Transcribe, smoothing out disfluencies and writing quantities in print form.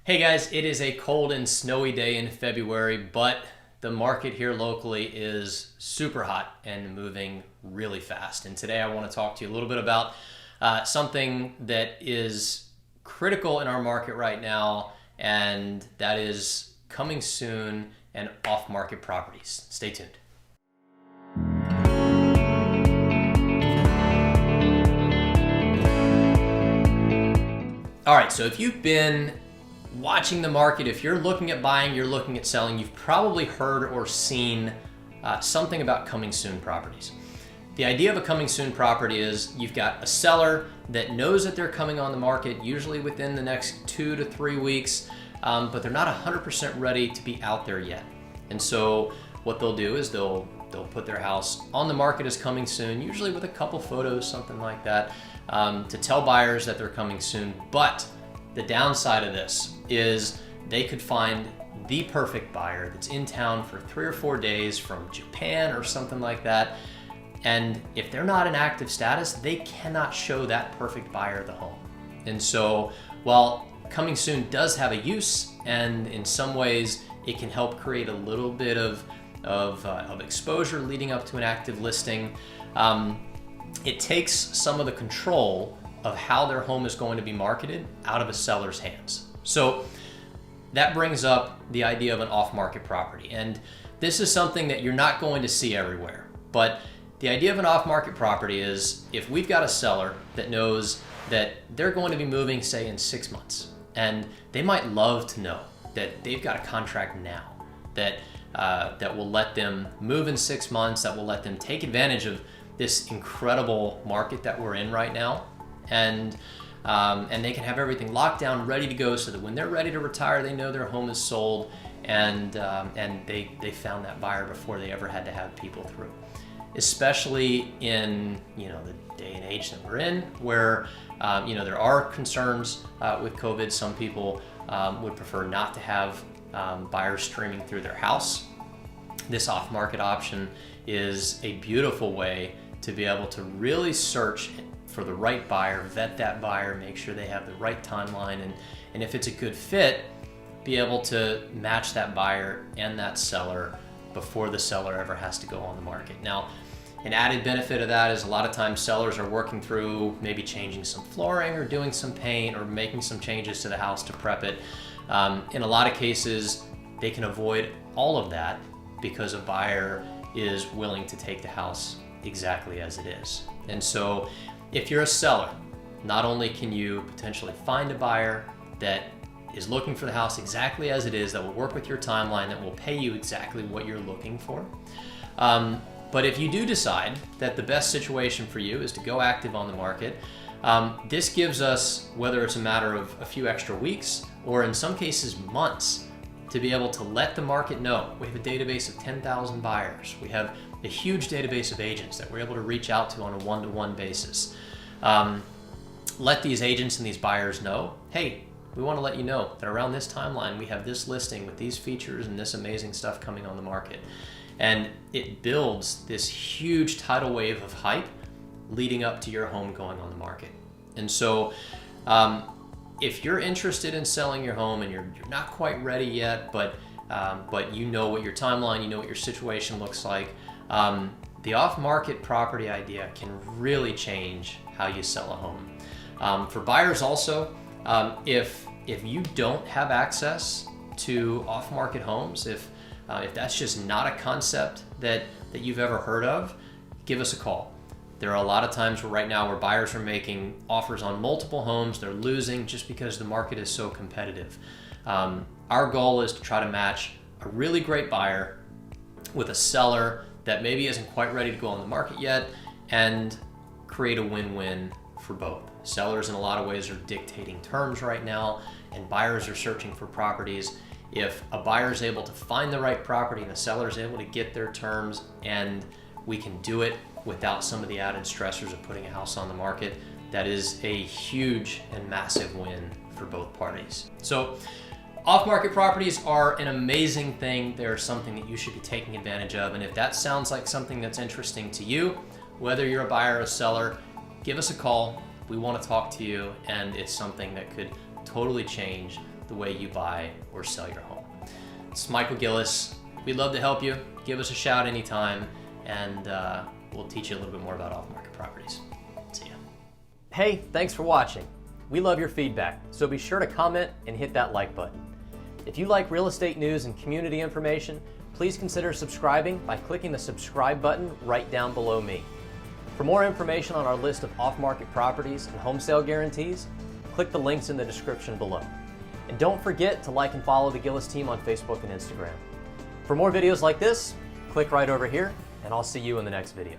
Hey guys, it is a cold and snowy day in February, but the market here locally is super hot and moving really fast. And today I want to talk to you a little bit about something that is critical in our market right now, and that is coming soon and off-market properties. Stay tuned. All right, so if you've been watching the market, if you're looking at buying, you're looking at selling, you've probably heard or seen something about coming soon properties. The idea of a coming soon property is you've got a seller that knows that they're coming on the market, usually within the next 2 to 3 weeks, but they're not 100% ready to be out there yet. And so what they'll do is they'll put their house on the market as coming soon, usually with a couple photos, something like that, to tell buyers that they're coming soon. But the downside of this is they could find the perfect buyer that's in town for 3 or 4 days from Japan or something like that. And if they're not in active status, they cannot show that perfect buyer the home. And so while coming soon does have a use, and in some ways it can help create a little bit of exposure leading up to an active listing, it takes some of the control of how their home is going to be marketed out of a seller's hands. So that brings up the idea of an off-market property. And this is something that you're not going to see everywhere. But the idea of an off-market property is if we've got a seller that knows that they're going to be moving, say, in 6 months, and they might love to know that they've got a contract now that will let them move in 6 months, that will let them take advantage of this incredible market that we're in right now. And they can have everything locked down, ready to go, so that when they're ready to retire, they know their home is sold, and they found that buyer before they ever had to have people through. Especially in the day and age that we're in, where there are concerns with COVID. Some people would prefer not to have buyers streaming through their house. This off-market option is a beautiful way to be able to really search for the right buyer, vet that buyer, make sure they have the right timeline, and if it's a good fit, be able to match that buyer and that seller before the seller ever has to go on the market. Now, an added benefit of that is a lot of times sellers are working through maybe changing some flooring or doing some paint or making some changes to the house to prep it. In a lot of cases, they can avoid all of that because a buyer is willing to take the house exactly as it is. And so if you're a seller, not only can you potentially find a buyer that is looking for the house exactly as it is, that will work with your timeline, that will pay you exactly what you're looking for, but if you do decide that the best situation for you is to go active on the market, this gives us, whether it's a matter of a few extra weeks or in some cases months, to be able to let the market know. We have a database of 10,000 buyers. We have a huge database of agents that we're able to reach out to on a one-to-one basis. Let these agents and these buyers know, hey, we want to let you know that around this timeline we have this listing with these features and this amazing stuff coming on the market. And it builds this huge tidal wave of hype leading up to your home going on the market. And so if you're interested in selling your home and you're not quite ready yet, but you know what your timeline, you know what your situation looks like, the off-market property idea can really change how you sell a home. For buyers also, if you don't have access to off-market homes, if that's just not a concept that you've ever heard of, give us a call. There are a lot of times right now where buyers are making offers on multiple homes. They're losing just because the market is so competitive. Our goal is to try to match a really great buyer with a seller that maybe isn't quite ready to go on the market yet, and create a win-win for both. Sellers in a lot of ways are dictating terms right now, and buyers are searching for properties. If a buyer is able to find the right property and the seller is able to get their terms, and we can do it without some of the added stressors of putting a house on the market, that is a huge and massive win for both parties. So off-market properties are an amazing thing. They're something that you should be taking advantage of. And if that sounds like something that's interesting to you, whether you're a buyer or a seller, give us a call. We want to talk to you, and it's something that could totally change the way you buy or sell your home. It's Michael Gillies. We'd love to help you. Give us a shout anytime, and we'll teach you a little bit more about off-market properties. See ya. Hey, thanks for watching. We love your feedback, so be sure to comment and hit that like button. If you like real estate news and community information, please consider subscribing by clicking the subscribe button right down below me. For more information on our list of off-market properties and home sale guarantees, click the links in the description below. And don't forget to like and follow the Gillies Team on Facebook and Instagram. For more videos like this, click right over here, and I'll see you in the next video.